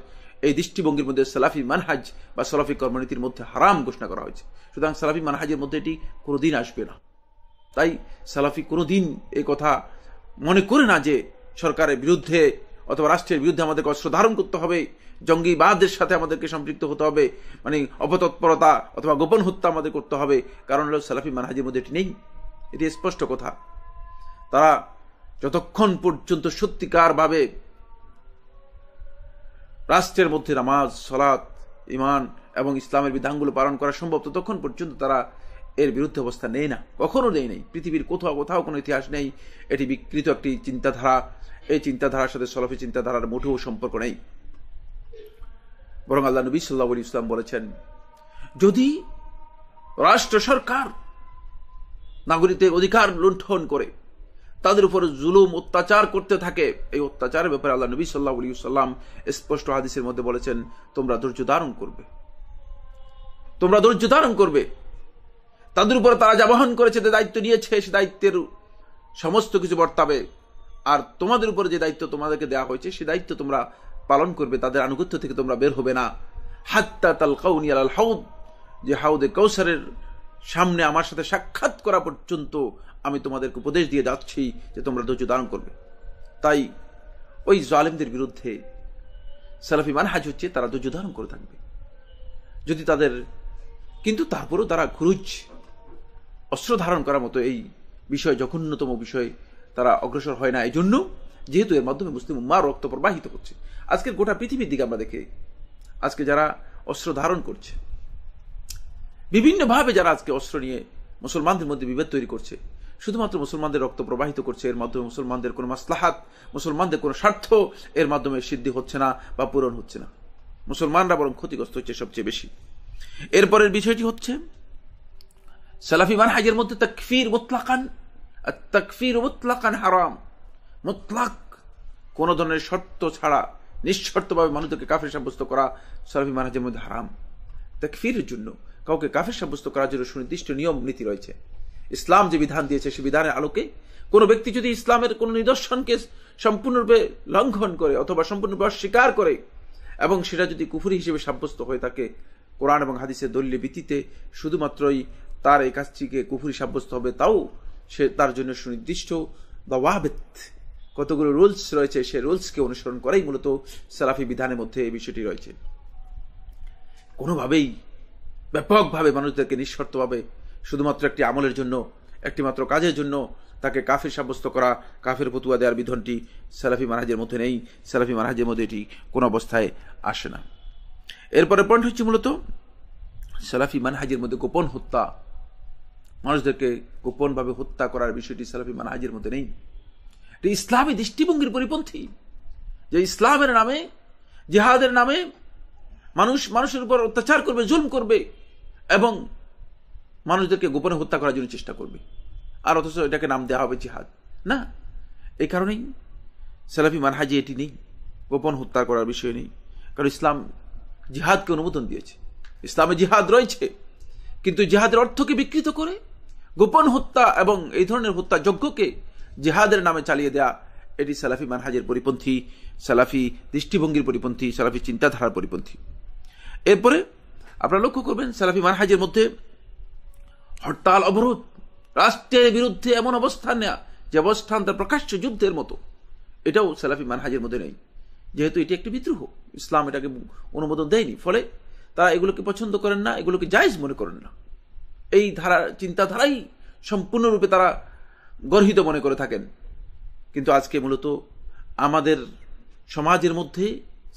এই দৃষ্টিভঙ্গির মধ্যে সালাফি মানহাজ বা সালাফি কর্মনীতির মধ্যে হারাম ঘোষণা করা হয়েছে। সুতরাং সালাফি মানহাজের মধ্যে এটি কোনোদিন আসবে না। তাই সালাফি কোনোদিন এই কথা মনে করে না যে সরকারের বিরুদ্ধে অথবা রাষ্ট্রের বিরুদ্ধে আমাদেরকে অস্ত্র ধারণ করতে হবে, জঙ্গিবাদের সাথে আমাদেরকে সম্পৃক্ত হতে হবে, মানে অপতৎপরতা অথবা গোপন হত্যা আমাদের করতে হবে। কারণ হলো সালাফি মানহাজের মধ্যে এটি নেই, এটি স্পষ্ট কথা। তারা যতক্ষণ পর্যন্ত সত্যিকার ভাবে রাষ্ট্রের মধ্যে নামাজ, সালাত, ঈমান এবং ইসলামের বিধানগুলো পালন করা সম্ভব, ততক্ষণ পর্যন্ত তারা এর বিরুদ্ধে অবস্থা নেই না, কখনো নেই নাই। পৃথিবীর কোথাও কোনো ইতিহাস নেই, এটি বিকৃত একটি চিন্তাধারা। এই চিন্তাধারার সাথে সালাফি চিন্তাধারার মোটেও সম্পর্ক নেই। বরং আল্লাহ নবী সাল্লাল্লাহু আলাইহি ওয়াসাল্লাম বলেছেন, যদি রাষ্ট্র সরকার নাগরিকদের অধিকার লুণ্ঠন করে, তাদের উপর জুলুম অত্যাচার করতে থাকে, এই অত্যাচারের ব্যাপারে আল্লাহ নবী সাল্লাল্লাহু আলাইহি ওয়াসাল্লাম স্পষ্ট হাদিসের মধ্যে বলেছেন, তোমরা ধৈর্য ধারণ করবে, তোমরা ধৈর্য ধারণ করবে। তাদের উপর তারা যা বহন করেছে, দায়িত্ব নিয়েছে, সে দায়িত্বের সমস্ত কিছু বর্তাবে। আর তোমাদের উপরে যে দায়িত্ব তোমাদেরকে দেওয়া হয়েছে সে দায়িত্ব তোমরা পালন করবে, তাদের আনুগত্য থেকে তোমরা বের হবে না। হাত্তা তালকাউনি আলাল হাউদ, যে হাউদে কাউসারের সামনে আমার সাথে সাক্ষাৎ করা পর্যন্ত আমি তোমাদেরকে উপদেশ দিয়ে যাচ্ছি যে তোমরা ধৈর্য ধারণ করবে। তাই ওই জালেমদের বিরুদ্ধে সালাফি মানহাজ হচ্ছে তারা ধৈর্য ধারণ করে থাকবে। যদি তাদের, কিন্তু তারপরেও তারা খুরুজ অস্ত্র ধারণ করার মতো এই বিষয়, জঘন্যতম বিষয়ে তারা অগ্রসর হয় না। এই জন্য যেহেতু এর মাধ্যমে মুসলিম উম্মাহর রক্ত প্রবাহিত হচ্ছে। আজকের গোটা পৃথিবীর দিকে আমরা দেখি, আজকে যারা অস্ত্র ধারণ করছে, বিভিন্নভাবে যারা আজকে অস্ত্র নিয়ে মুসলমানদের মধ্যে বিভেদ তৈরি করছে, শুধুমাত্র মুসলমানদের রক্ত প্রবাহিত করছে, এর মাধ্যমে মুসলমানদের কোনো মাসলাহাত, মুসলমানদের কোনো স্বার্থ এর মাধ্যমে সিদ্ধি হচ্ছে না বা পূরণ হচ্ছে না। মুসলমানরা বরং ক্ষতিগ্রস্ত হচ্ছে সবচেয়ে বেশি। এরপরের বিষয়টি হচ্ছে সালাফি মানহাজের মধ্যে তাকফির মুতলাকান, আর তাকফির মুতলাকান হারাম। মুতলাক কোন ধরনের শর্ত ছাড়া নিঃশর্তভাবে মানুষদেরকে কাফের সাব্যস্ত করা সালাফি মানহাজের মধ্যে হারাম। তাকফিরের জন্য, কাউকে কাফের সাব্যস্ত করার জন্য সুনির্দিষ্ট নিয়ম নীতি রয়েছে। ইসলাম যে বিধান দিয়েছে সে বিধানের আলোকে কোনো ব্যক্তি যদি ইসলামের কোনো নিদর্শনকে সম্পূর্ণরূপে লঙ্ঘন করে অথবা সম্পূর্ণরূপে অস্বীকার করে এবং সেটা যদি কুফরি হিসেবে সাব্যস্ত হয়ে থাকে, কোরআন এবং হাদিসের দলিলের ভিত্তিতে শুধুমাত্রই তার এই কাজটিকে কুফরি সাব্যস্ত হবে, তাও সে তার জন্য সুনির্দিষ্ট দাওয়াবিত কতগুলো রুলস রয়েছে, সেই রুলসকে অনুসরণ করাই মূলত সালাফি বিধানের মধ্যে এই বিষয়টি রয়েছে। কোনোভাবেই ব্যাপকভাবে মানুষদেরকে নিঃশর্তভাবে শুধুমাত্র একটি আমলের জন্য, একটি মাত্র কাজের জন্য তাকে কাফির সাব্যস্ত করা, কাফের ফতুয়া দেওয়ার বিধানটি সালাফি মানহাজের মধ্যে নেই। সালাফি মানহাজের মধ্যে এটি কোনো অবস্থায় আসে না। এরপরে পয়েন্ট হচ্ছে মূলত সালাফি মানহাজের মধ্যে গোপন হত্যা, মানুষদেরকে গোপনভাবে হত্যা করার বিষয়টি সালাফি মানহাজের মধ্যে নেই। এটি ইসলামী দৃষ্টিভঙ্গির পরিপন্থী, যে ইসলামের নামে, জিহাদের নামে মানুষের উপর অত্যাচার করবে, জুলম করবে এবং মানুষদেরকে গোপনে হত্যা করার জন্য চেষ্টা করবে, আর অথচ এটাকে নাম দেওয়া হবে জিহাদ। না, এই কারণেই সালাফি মানহাজে এটি নেই, গোপন হত্যা করার বিষয় নেই। কারণ ইসলাম জিহাদকে অনুমোদন দিয়েছে, ইসলামে জিহাদ রয়েছে, কিন্তু জিহাদের অর্থকে বিকৃত করে গোপন হত্যা এবং এই ধরনের হত্যা যজ্ঞকে জিহাদের নামে চালিয়ে দেয়া, এটি সালাফি মানহাজের পরিপন্থী, সালাফি দৃষ্টিভঙ্গির পরিপন্থী, সালাফি চিন্তাধারার পরিপন্থী। এরপরে আপনারা লক্ষ্য করবেন সালাফি মানহাজের মধ্যে হরতাল, অবরোধ, রাষ্ট্রের বিরুদ্ধে এমন অবস্থান নেওয়া যে অবস্থান তার প্রকাশ্য যুদ্ধের মতো, এটাও সালাফি মানহাজের মধ্যে নেই। যেহেতু এটি একটি বিদ্রোহ, ইসলাম এটাকে অনুমোদন দেয়নি, ফলে তারা এগুলোকে পছন্দ করেন না, এগুলোকে জায়েজ মনে করেন না। এই চিন্তাধারাই সম্পূর্ণরূপে তারা গর্হিত মনে করে থাকেন। কিন্তু আজকে মূলত আমাদের সমাজের মধ্যে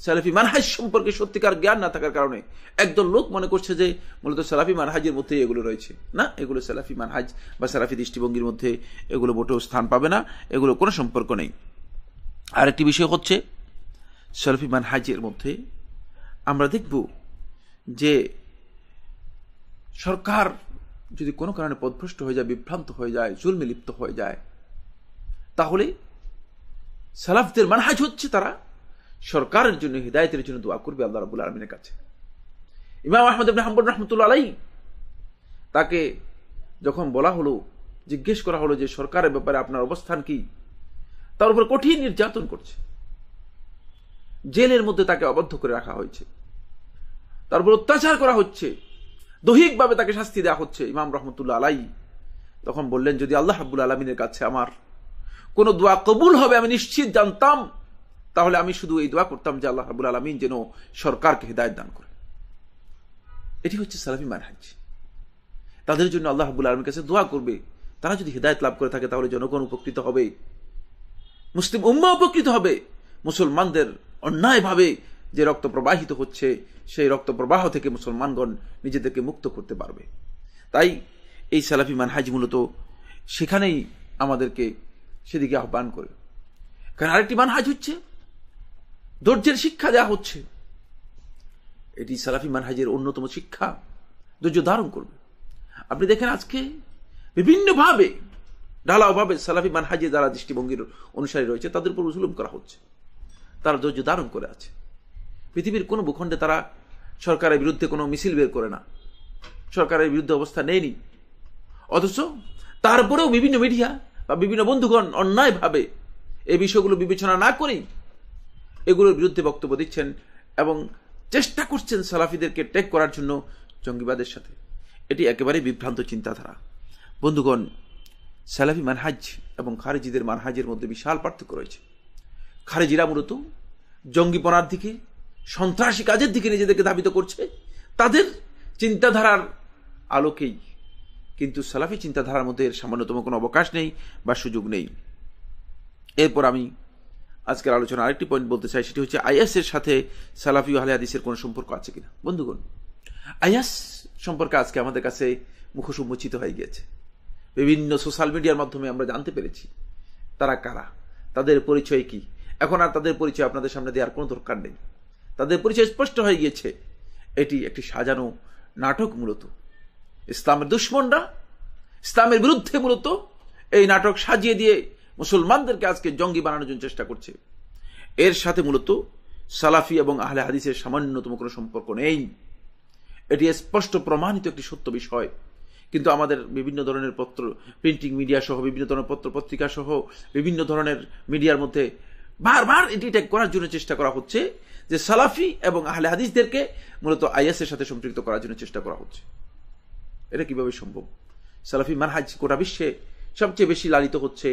সালাফি মানহাজ সম্পর্কে সত্যিকার জ্ঞান না থাকার কারণে একদল লোক মনে করছে যে মূলত সালাফি মানহাজের মধ্যে এগুলো রয়েছে। না, এগুলো সালাফি মানহাজ বা সালাফি দৃষ্টিভঙ্গির মধ্যে এগুলো মোটেও স্থান পাবে না, এগুলো কোনো সম্পর্ক নেই। আরেকটি বিষয় হচ্ছে সালাফি মানহাজের মধ্যে আমরা দেখব যে সরকার যদি কোনো কারণে পথভ্রষ্ট হয়ে যায়, বিভ্রান্ত হয়ে যায়, জুলমে লিপ্ত হয়ে যায়, তাহলে সালাফদের মানহাজ হচ্ছে তারা সরকারের জন্য, হিদায়াতের জন্য দোয়া করবে আল্লাহ রাব্বুল আলামিনের কাছে। ইমাম আহমদ ইবনে হাম্বল রাহমাতুল্লাহ আলাইহি, তাকে যখন বলা হলো, জিজ্ঞেস করা হলো যে সরকারের ব্যাপারে আপনার অবস্থান কি, তার উপর কঠিন নির্যাতন করছে, জেলের মধ্যে তাকে আবদ্ধ করে রাখা হয়েছে, তার উপর অত্যাচার করা হচ্ছে, দৈহিকভাবে তাকে শাস্তি দেওয়া হচ্ছে। ইমাম রহমতুল্লাহ আলাইহি তখন বললেন, যদি আল্লাহ রাব্বুল আলামিনের কাছে আমার কোন দোয়া কবুল হবে আমি নিশ্চিত জানতাম, তাহলে আমি শুধু এই দোয়া করতাম যে আল্লাহ রাব্বুল আলামিন যেন সরকারকে হিদায়াত দান করে। এটি হচ্ছে সালাফি মানহাজ। তাদের জন্য আল্লাহ রাব্বুল আলামিনের কাছে দোয়া করবে, তারা যদি হিদায়াত লাভ করে থাকে তাহলে জনগণ উপকৃত হবে, মুসলিম উম্মাহ উপকৃত হবে, মুসলমানদের অন্যায়ভাবে যে রক্ত প্রবাহিত হচ্ছে সেই রক্ত প্রবাহ থেকে মুসলমানগণ নিজেদেরকে মুক্ত করতে পারবে। তাই এই সালাফি মানহাজ মূলত সেখানেই আমাদেরকে সেদিকে আহ্বান করে। কারণ আরেকটি মানহাজ হচ্ছে ধৈর্যের শিক্ষা দেওয়া হচ্ছে, এটি সালাফি মানহাজের অন্যতম শিক্ষা, ধৈর্য ধারণ করবে। আপনি দেখেন আজকে বিভিন্নভাবে ঢালাওভাবে সালাফি মানহাজে যারা দৃষ্টিভঙ্গির অনুসারী রয়েছে তাদের উপর জুলুম করা হচ্ছে, তারা ধৈর্য ধারণ করে আছে। পৃথিবীর কোনো ভূখণ্ডে তারা সরকারের বিরুদ্ধে কোনো মিছিল বের করে না, সরকারের বিরুদ্ধে অবস্থা নেয়নি, অথচ তারপরেও বিভিন্ন মিডিয়া বা বিভিন্ন বন্ধুগণ অন্যায়ভাবে এই বিষয়গুলো বিবেচনা না করেই এগুলোর বিরুদ্ধে বক্তব্য দিচ্ছেন এবং চেষ্টা করছেন সালাফিদেরকে ট্যাগ করার জন্য জঙ্গিবাদের সাথে। এটি একেবারে বিভ্রান্ত চিন্তাধারা। বন্ধুগণ, সালাফি মানহাজ এবং খারেজিদের মানহাজের মধ্যে বিশাল পার্থক্য রয়েছে। খারেজিরা মূলত জঙ্গিপনার দিকে, সন্ত্রাসী কাজের দিকে নিজেদেরকে ধাবিত করছে তাদের চিন্তাধারার আলোকেই, কিন্তু সালাফি চিন্তাধারার মধ্যে সামান্যতম কোনো অবকাশ নেই বা সুযোগ নেই। এরপর আমি আজকের আলোচনা আরেকটি পয়েন্ট বলতে চাই, সেটি হচ্ছে আইএস এর সাথে সালাফি ও আহলে হাদিসের কোনো সম্পর্ক আছে কিনা। বন্ধুগণ, আইএস সম্পর্কে আজকে আমাদের কাছে মুখোশ উন্মোচিত হয়ে গিয়েছে। বিভিন্ন সোশ্যাল মিডিয়ার মাধ্যমে আমরা জানতে পেরেছি তারা কারা, তাদের পরিচয় কি। এখন আর তাদের পরিচয় আপনাদের সামনে দেওয়ার কোনো দরকার নেই। তাদের পরিচয় স্পষ্ট হয়ে গিয়েছে। এটি একটি সাজানো নাটক। মূলত ইসলামের দুশ্মনরা ইসলামের বিরুদ্ধে মূলত এই নাটক সাজিয়ে দিয়ে মুসলমানদেরকে আজকে জঙ্গি বানানোর জন্য চেষ্টা করছে। এর সাথে মূলত সালাফি এবং আহলে হাদিসের সামান্যতম কোনো সম্পর্ক নেই। এটি স্পষ্ট প্রমাণিত একটি সত্য বিষয়। কিন্তু আমাদের বিভিন্ন ধরনের পত্র, প্রিন্টিং মিডিয়া সহ বিভিন্ন ধরনের পত্র পত্রিকা সহ বিভিন্ন ধরনের মিডিয়ার মধ্যে বারবার এটি ট্যাগ করার জন্য চেষ্টা করা হচ্ছে যে সালাফি এবং আহলে হাদিসদেরকে মূলত আইএস এর সাথে সম্পৃক্ত করার জন্য চেষ্টা করা হচ্ছে। এটা কিভাবে সম্ভব? সালাফি মানহাজ গোটা বিশ্বে সবচেয়ে বেশি লালিত হচ্ছে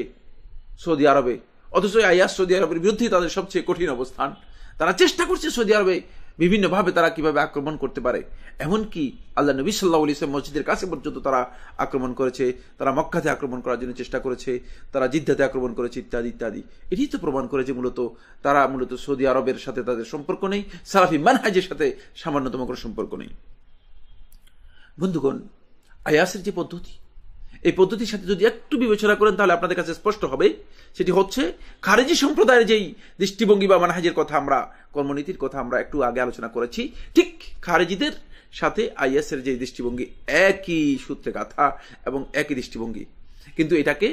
সৌদি আরবে, অথচ আইএস সৌদি আরবের বিরুদ্ধে তাদের সবচেয়ে কঠিন অবস্থান। তারা চেষ্টা করছে সৌদি আরবে বিভিন্নভাবে তারা কিভাবে আক্রমণ করতে পারে। এমনকি আল্লাহ নবী সাল্লাল্লাহু আলাইহি ওয়াসাল্লাম মসজিদের কাছে পর্যন্ত তারা আক্রমণ করেছে, তারা মক্কাতে আক্রমণ করার জন্য চেষ্টা করেছে, তারা জিদ্দাতে আক্রমণ করেছে, ইত্যাদি ইত্যাদি। এটি তো প্রমাণ করেছে মূলত তারা মূলত সৌদি আরবের সাথে তাদের সম্পর্ক নেই, সালাফি মানহাজের সাথে সামান্যতম কোনো সম্পর্ক নেই। বন্ধুগণ, আইএসের যে পদ্ধতি, এই পদ্ধতির সাথে যদি একটু বিবেচনা করেন তাহলে আপনাদের কাছে স্পষ্ট হবে সেটি হচ্ছে খারেজি সম্প্রদায়ের যেই দৃষ্টিভঙ্গি বা মানহাজের কথা, আমরা কর্মনীতির কথা আমরা একটু আগে আলোচনা করেছি, ঠিক খারেজিদের সাথে আইএস এর যে দৃষ্টিভঙ্গি একই সূত্রে গাথা এবং একই দৃষ্টিভঙ্গি। কিন্তু এটাকে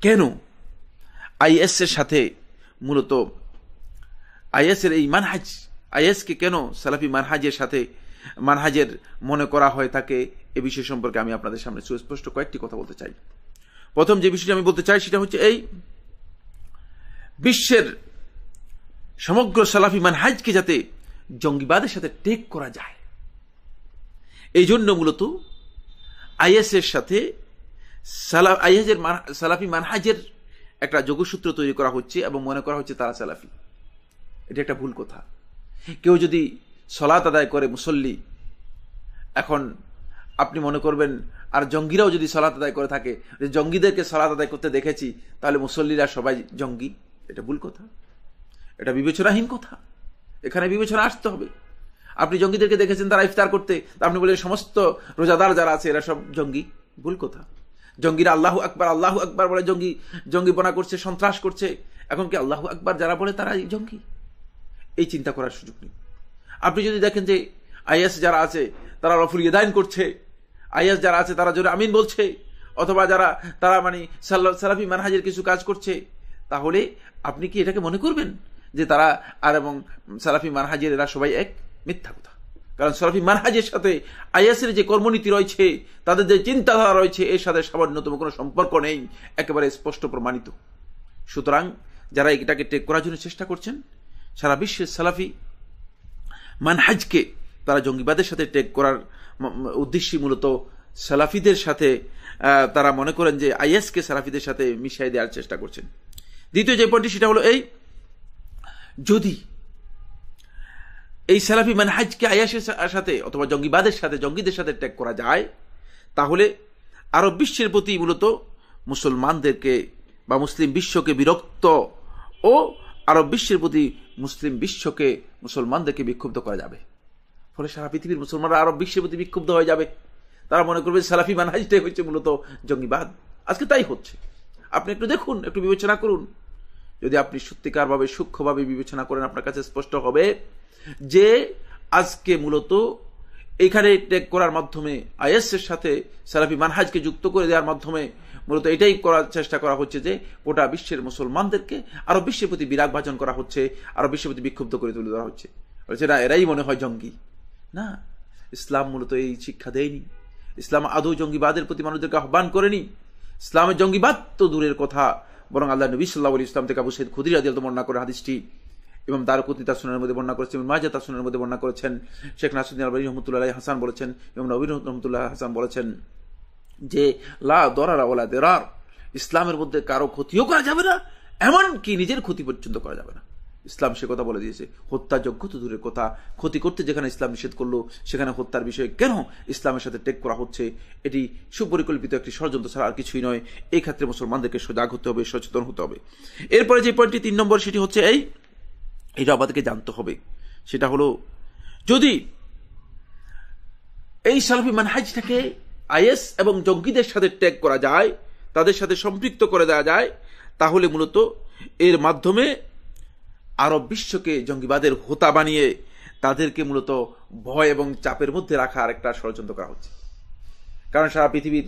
কেন আইএস এর সাথে মূলত আইএস এর এই মানহাজ, আইএস কে কেন সালাফি মানহাজের সাথে মানহাজের মনে করা হয় থাকে, এ বিষয় সম্পর্কে আমি আপনাদের সামনে সুস্পষ্ট কয়েকটি কথা বলতে চাই। প্রথম যে বিষয়টি আমি বলতে চাই সেটা হচ্ছে এই বিশ্বের সমগ্র সালাফি মানহাজকে যাতে জঙ্গিবাদের সাথে টেক করা যায়, এই জন্য মূলত আইএস এর সাথে সালাফি মানহাজের একটা যোগসূত্র তৈরি করা হচ্ছে এবং মনে করা হচ্ছে তারা সালাফি। এটা একটা ভুল কথা। কেউ যদি সালাত আদায় করে মুসল্লি, এখন আপনি মনে করবেন আর জঙ্গিরাও যদি সালাত আদায় করে থাকে, যে জঙ্গিদেরকে সালাত আদায় করতে দেখেছি তাহলে মুসল্লিরা সবাই জঙ্গি। এটা ভুল কথা, এটা বিবেচনাহীন কথা। এখানে বিবেচনা আসতে হবে। আপনি জঙ্গিদেরকে দেখেছেন তারা ইফতার করতে, আপনি বলে সমস্ত রোজাদার যারা আছে এরা সব জঙ্গি। ভুল কথা। জঙ্গিরা আল্লাহু আকবার বলে জঙ্গিপনা করছে, সন্ত্রাস করছে। এখন কি আল্লাহু আকবার যারা বলে তারা জঙ্গি? এই চিন্তা করার সুযোগ নেই। আপনি যদি দেখেন যে আইএস যারা আছে তারা রফুল ইদাইন করছে, আইএস যারা আছে তারা জোরে আমিন বলছে, অথবা তারা মানে সালাফি মানহাজের কিছু কাজ করছে, তাহলে আপনি কি এটাকে মনে করবেন যে তারা আর এবং সালাফি মানহাজের এরা সবাই এক? মিথ্যা কথা। কারণ সালাফি মানহাজের সাথে আইএসের যে কর্মনীতি রয়েছে, তাদের যে চিন্তাধারা রয়েছে, এর সাথে সামান্যতম কোনো সম্পর্ক নেই, একেবারে স্পষ্ট প্রমাণিত। সুতরাং যারা এটাকে টেক করার জন্য চেষ্টা করছেন, সারা বিশ্বের সালাফি মানহাজকে তারা জঙ্গিবাদের সাথে টেক করার উদ্দেশ্যে মূলত সালাফিদের সাথে তারা মনে করেন যে আইএসকে সালাফিদের সাথে মিশিয়ে দেওয়ার চেষ্টা করছেন। দ্বিতীয় যে পয়েন্টটি সেটা হলো এই, যদি এই সালাফি মানহাজকে আইএসের সাথে অথবা জঙ্গিবাদের সাথে, জঙ্গিদের সাথে টেক করা যায়, তাহলে আরব বিশ্বের প্রতি মূলত মুসলমানদেরকে বা মুসলিম বিশ্বকে বিরক্ত ও আরব বিশ্বের প্রতি মুসলিম বিশ্বকে, মুসলমানদেরকে বিক্ষুব্ধ করা যাবে। ফলে সারা পৃথিবীর মুসলমানরা আরব বিশ্বের প্রতি বিক্ষুব্ধ হয়ে যাবে। তারা মনে করবে সালাফি মানহাজটাই হচ্ছে মূলত জঙ্গিবাদ। আজকে তাই হচ্ছে। আপনি একটু দেখুন, একটু বিবেচনা করুন। যদি আপনি সত্যিকারভাবে সূক্ষ্মভাবে বিবেচনা করেন, আপনার কাছে স্পষ্ট হবে যে আজকে মূলত এখানে টেক করার মাধ্যমে আইএস এর সাথে সালাফি মানহাজকে যুক্ত করে দেওয়ার মাধ্যমে মূলত এটাই করার চেষ্টা করা হচ্ছে যে গোটা বিশ্বের মুসলমানদেরকে আরব বিশ্বের প্রতি বিরাগ ভাজন করা হচ্ছে, আরব বিশ্বের প্রতি বিক্ষুব্ধ করে তুলে দেওয়া হচ্ছে। বলছে না, এরাই মনে হয় জঙ্গি। না, ইসলাম মূলত এই শিক্ষা দেয়নি। ইসলাম আদৌ জঙ্গিবাদের প্রতি মানুষদেরকে আহ্বান করেনি। ইসলামের জঙ্গিবাদ তো দূরের কথা, বরং আল্লাহ নবী সাল্লাল্লাহু আলাইহি ওয়াসাল্লাম থেকে আবু সাঈদ খুদরি রাদিয়াল্লাহু আনহু বর্ণনা করে হাদিসটি ইমাম দারকুতনি তার সুনানের মধ্যে বর্ণনা করেছেন, ইবনে মাজাহ তার সুনানের মধ্যে বর্ণনা করেছেন, শেখ নাসিরুদ্দিন আলবানী রাহমাতুল্লাহি আলাইহি হাসান বলেছেন, ইমাম নববী রাহমাতুল্লাহি হাসান বলেছেন যে লা দরারা ওয়ালা দিরার, ইসলামের মধ্যে কারো ক্ষতিও করা যাবে না, এমনকি নিজের ক্ষতি পর্যন্ত করা যাবে না। ইসলাম সে কথা বলে দিয়েছে। হত্যাযোগ্য তো দূরের কথা, ক্ষতি করতে যেখানে ইসলাম নিষেধ করলো সেখানে হত্যার বিষয়ে কেন ইসলামের সাথে টেক করা হচ্ছে? এটি সুপরিকল্পিত একটি ষড়যন্ত্র ছাড়া আর কিছুই নয়। এই ক্ষেত্রে মুসলমানদেরকে সজাগ হতে হবে, সচেতন হতে হবে। এরপরে যে পয়েন্টটি 3 নম্বর, সেটি হচ্ছে এটা আমাদেরকে জানতে হবে, সেটা হলো যদি এই সালাফি মানহাজটাকে আইএস এবং জঙ্গিদের সাথে ট্যাগ করা যায়, তাদের সাথে সম্পৃক্ত করে দেওয়া যায়, তাহলে মূলত এর মাধ্যমে আরব বিশ্বকে জঙ্গিবাদের হোতা বানিয়ে তাদেরকে মূলত ভয় এবং চাপের মধ্যে রাখার একটা ষড়যন্ত্র করা হচ্ছে। কারণ সারা পৃথিবীর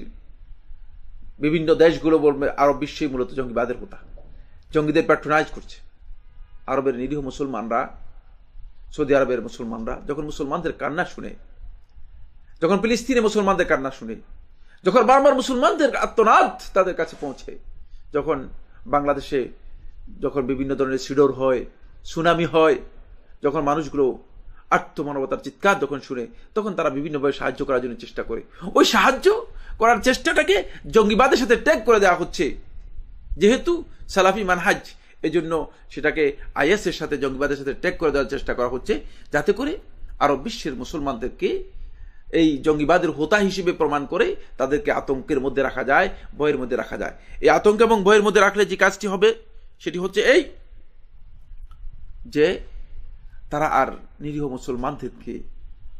বিভিন্ন দেশগুলো বলবে আরব বিশ্বই মূলত জঙ্গিবাদের হোতা, জঙ্গিদের প্যাট্রোনাইজ করছে। আরবের নিরীহ মুসলমানরা, সৌদি আরবের মুসলমানরা যখন মুসলমানদের কান্না শুনে, যখন ফিলিস্তিনে মুসলমানদের কান্না শুনে, যখন বারবার মুসলমানদের আত্মনাদ তাদের কাছে পৌঁছে, যখন বাংলাদেশে যখন বিভিন্ন ধরনের সিডোর হয়, সুনামি হয়, যখন মানুষগুলো আত্মমানবতার চিৎকার যখন শুনে, তখন তারা বিভিন্নভাবে সাহায্য করার জন্য চেষ্টা করে। ওই সাহায্য করার চেষ্টাটাকে জঙ্গিবাদের সাথে ট্যাগ করে দেওয়া হচ্ছে, যেহেতু সালাফি মানহাজ, এজন্য সেটাকে আইএস এর সাথে জঙ্গিবাদের সাথে ট্যাগ করে দেওয়ার চেষ্টা করা হচ্ছে, যাতে করে আরব বিশ্বের মুসলমানদেরকে এই জঙ্গিবাদের হোতা হিসেবে প্রমাণ করে তাদেরকে আতঙ্কের মধ্যে রাখা যায়, ভয়ের মধ্যে রাখা যায়। এই আতঙ্ক এবং ভয়ের মধ্যে রাখলে যে কাজটি হবে সেটি হচ্ছে এই যে তারা আর নিরীহ মুসলমানদেরকে,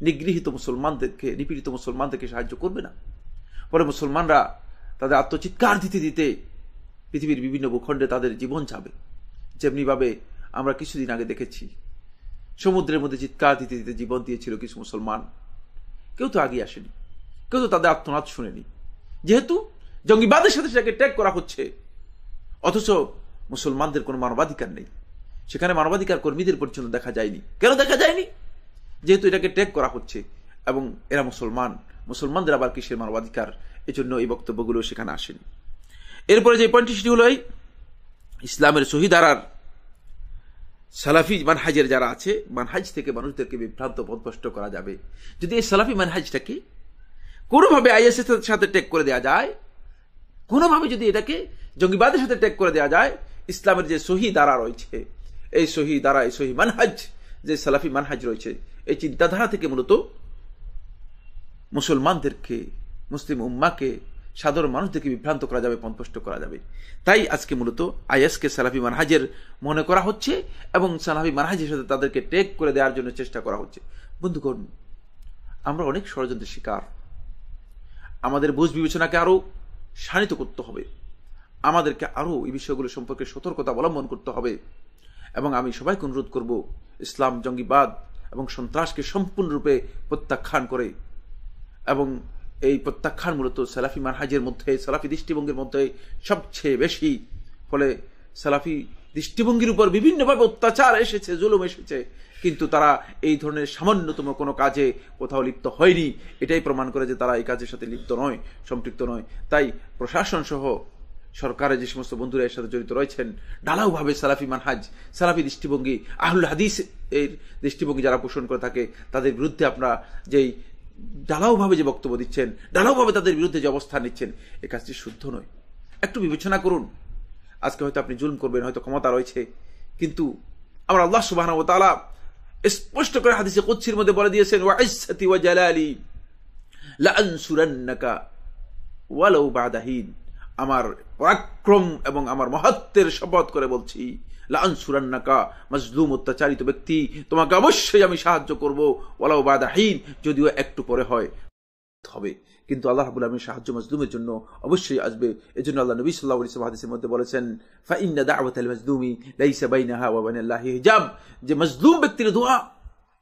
নিগৃহীত মুসলমানদেরকে, নিপীড়িত মুসলমানদেরকে সাহায্য করবে না। পরে মুসলমানরা তাদের আত্মচিৎকার দিতে দিতে পৃথিবীর বিভিন্ন ভূখণ্ডে তাদের জীবন যাবে। যেমনিভাবে আমরা কিছুদিন আগে দেখেছি, সমুদ্রের মধ্যে চিৎকার দিতে দিতে জীবন দিয়েছিল কিছু মুসলমান। কেউ তো আগে আসেনি, কেউ তো তাদের আত্মনাদ শুনেনি, যেহেতু জঙ্গিবাদের সাথে সেটাকে ট্যাগ করা হচ্ছে। অথচ মুসলমানদের কোনো মানবাধিকার নেই, সেখানে মানবাধিকার কর্মীদের পর্যন্ত দেখা যায়নি। কেন দেখা যায়নি? যেহেতু এটাকে ট্যাগ করা হচ্ছে এবং এরা মুসলমান, মুসলমানদের আবার কিসের মানবাধিকার? এজন্য এই বক্তব্যগুলো সেখানে আসেনি। এরপরে যে পয়েন্টটি সেটি হলো ইসলামের সহিদারার সালাফি মানহাজের যারা আছে, মানহাজ থেকে মানুষদেরকে বিভ্রান্ত পথভ্রষ্ট করা যাবে যদি এই সালাফি মানহাজটাকে কোনোভাবে আইএস এর সাথে ট্যাগ করে দেওয়া যায়, কোনোভাবে যদি এটাকে জঙ্গিবাদের সাথে ট্যাগ করে দেওয়া যায়। ইসলামের যে সহি দ্বারা রয়েছে, এই সহি দ্বারা, এই সহি মানহাজ, যে সালাফি মানহাজ রয়েছে, এই চিন্তাধারা থেকে মূলত মুসলমানদেরকে, মুসলিম উম্মাকে, সাধারণ মানুষদেরকে বিভ্রান্ত করা যাবে, পথভ্রষ্ট করা যাবে। তাই আজকে মূলত আইএসকে সালাফি মানহাজের মনে করা হচ্ছে এবং সালাফি মানহাজের সাথে তাদেরকে ট্যাগ করে দেওয়ার জন্য চেষ্টা করা হচ্ছে। বন্ধুগণ, আমরা অনেক ষড়যন্ত্রের শিকার। আমাদের বুঝ বিবেচনাকে আরো শানিত করতে হবে, আমাদেরকে আরো এই বিষয়গুলো সম্পর্কে সতর্কতা অবলম্বন করতে হবে। এবং আমি সবাইকে অনুরোধ করব, ইসলাম জঙ্গিবাদ এবং সন্ত্রাসকে সম্পূর্ণরূপে প্রত্যাখ্যান করে, এবং এই প্রত্যাখ্যান মূলত সালাফি মানহাজের মধ্যে, সালাফি দৃষ্টিভঙ্গির মধ্যে সবচেয়ে বেশি। ফলে সালাফি দৃষ্টিভঙ্গির উপর বিভিন্নভাবে অত্যাচার এসেছে, জুলুম এসেছে, কিন্তু তারা এই ধরনের সামান্যতম কোনো কাজে কোথাও লিপ্ত হয়নি। এটাই প্রমাণ করে যে তারা এই কাজের সাথে লিপ্ত নয়, সম্পৃক্ত নয়। তাই প্রশাসন সহ সরকারের যে সমস্ত বন্ধুরা এর সাথে জড়িত রয়েছেন, ঢালাওভাবে সালাফি মানহাজ, সালাফি দৃষ্টিভঙ্গি, আহলুল হাদিস এর দৃষ্টিভঙ্গি যারা পোষণ করে থাকে, তাদের বিরুদ্ধে আপনারা যেই ঢালাওভাবে যে বক্তব্য দিচ্ছেন, ঢালাওভাবে তাদের বিরুদ্ধে যে অবস্থান নিচ্ছেন, এই কাজটি শুদ্ধ নয়। একটু বিবেচনা করুন। আজকে হয়তো আপনি জুলুম করবেন, হয়তো ক্ষমতা রয়েছে, কিন্তু আমরা আল্লাহ সুবহানাহু ওয়া তাআলা স্পষ্ট করে হাদিসে কুদসির মধ্যে বলে দিয়েছেন, ওয়া ইজ্জতি ওয়া জালালি লা আনসুরান্নাকা ওয়ালাউ বা'দা হিন, আমার পরাক্রম এবং আমার মহত্বের শপথ করে বলছি, লা আনসুরান্নাকা, মাজলুম অত্যাচারিত ব্যক্তি, তোমাকে অবশ্যই আমি সাহায্য করব, ওয়ালাউ বা'দা হিন, যদিও একটু পরে হয় হবে, কিন্তু আল্লাহ রাব্বুল আলামিন সাহায্য মাজলুমের জন্য অবশ্যই আসবে। এজন্য আল্লাহ নবী সাল্লাল্লাহু আলাইহি ওয়াসাল্লাম হাদিসের মধ্যে বলেছেন, ফা ইন্না দা'ওয়াতাল মাজলুমি লাইসা বাইনাহা ওয়া বাইনাল্লাহি হিজাব, যে মাজলুম ব্যক্তির দোয়া,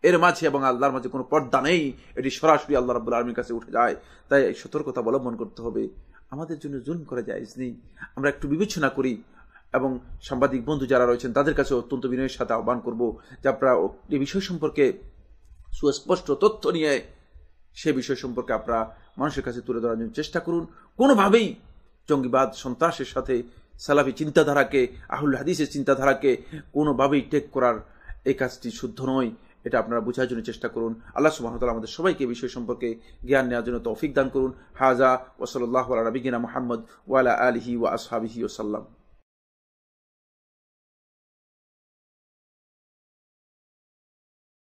এর মাঝে এবং আল্লাহর মাঝে কোনো পর্দা নেই, এটি সরাসরি আল্লাহ রাব্বুল আলামিনের কাছে উঠে যায়। তাই এই সতর্কতা অবলম্বন করতে হবে। আমাদের জন্য জুলুম করা জায়েজ নেই। আমরা একটু বিবেচনা করি এবং সাংবাদিক বন্ধু যারা রয়েছেন তাদের কাছে অত্যন্ত বিনয়ের সাথে আহ্বান করব যে আপনারা এই বিষয় সম্পর্কে সুস্পষ্ট তথ্য নিয়ে সে বিষয় সম্পর্কে আপনারা মানুষের কাছে তুলে ধরার জন্য চেষ্টা করুন। কোনোভাবেই জঙ্গিবাদ সন্ত্রাসের সাথে সালাফি চিন্তাধারাকে, আহলুল হাদিসের চিন্তাধারাকে কোনোভাবেই টেক করার এই কাজটি শুদ্ধ নয়। এটা আপনারা বোঝার জন্য চেষ্টা করুন। আল্লাহ সুবহানাহু ওয়া তাআলা আমাদের সবাইকে বিষয় সম্পর্কে জ্ঞান নেওয়ার জন্য তৌফিক দান করুন। হাযা ওয়া সাল্লাল্লাহু আলা নাবিয়িনা মুহাম্মদ ওয়া আলা আলিহি ওয়া আসহাবিহি ওয়া সাল্লাম।